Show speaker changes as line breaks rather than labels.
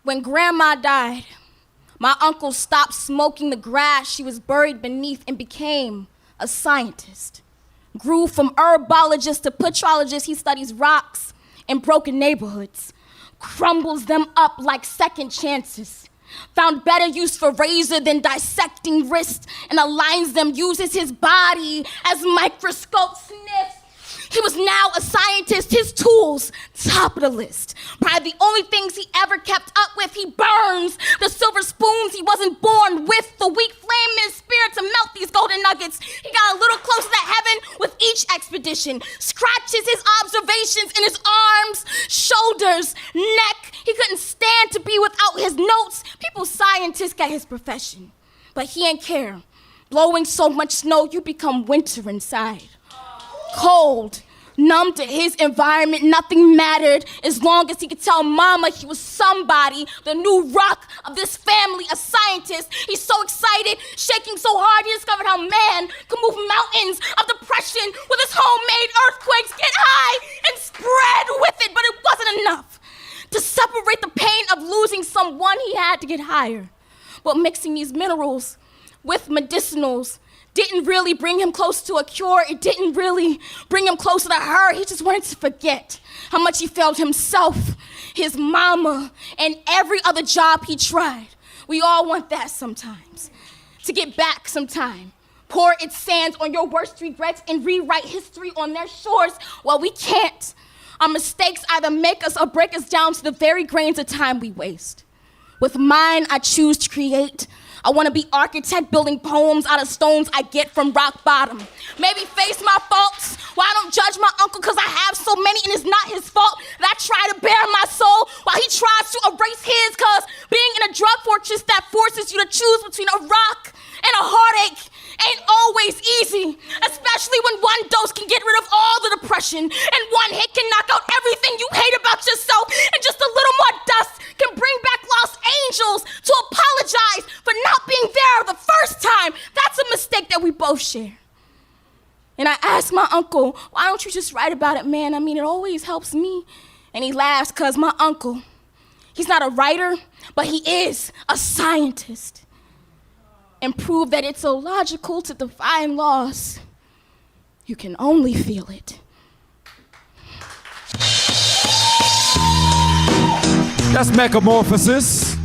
When Grandma died, my uncle stopped smoking the grass she was buried beneath and became a scientist. Grew from herbologist to petrologist, he studies rocks in broken neighborhoods, crumbles them up like second chances, found better use for razor than dissecting wrists, and aligns them, uses his body as microscope sniffs. He was now a scientist, his tools, top of the list. Probably the only things he ever kept up with, he burns the silver spoons he wasn't born with, the weak flame in his spirit to melt these golden nuggets. He got a little closer to heaven with each expedition, scratches his observations in his arms, shoulders, neck. He couldn't stand to be without his notes. People scientists get his profession, but he ain't care. Blowing so much snow, you become winter inside. Cold, numb to his environment, nothing mattered as long as he could tell Mama he was somebody, the new rock of this family, a scientist. He's so excited, shaking so hard, he discovered how man could move mountains of depression with his homemade earthquakes, get high and spread with it, but it wasn't enough to separate the pain of losing someone. He had to get higher. But mixing these minerals with medicinals didn't really bring him close to a cure. It didn't really bring him closer to her. He just wanted to forget how much he failed himself, his mama, and every other job he tried. We all want that sometimes, to get back sometime. Pour its sands on your worst regrets and rewrite history on their shores. Well, we can't. Our mistakes either make us or break us down to the very grains of time we waste. With mine, I choose to create. I want to be architect building poems out of stones I get from rock bottom. Maybe face my faults. Why I don't judge my uncle because I have so many and it's not his fault that I try to bare my soul while he tries to erase his, because being in a drug fortress that forces you to choose between a rock and a heartache ain't always easy, especially when one dose can get rid of all the depression and one hit can knock out everything you hate about yourself, and just a little more dust can bring back lost angels to apologize for not being there the first time. That's a mistake that we both share. And I asked my uncle, why don't you just write about it, man? I mean, it always helps me. And he laughs because my uncle, he's not a writer, but he is a scientist. And prove that it's illogical to define laws. You can only feel it.
That's Meccamorphosis.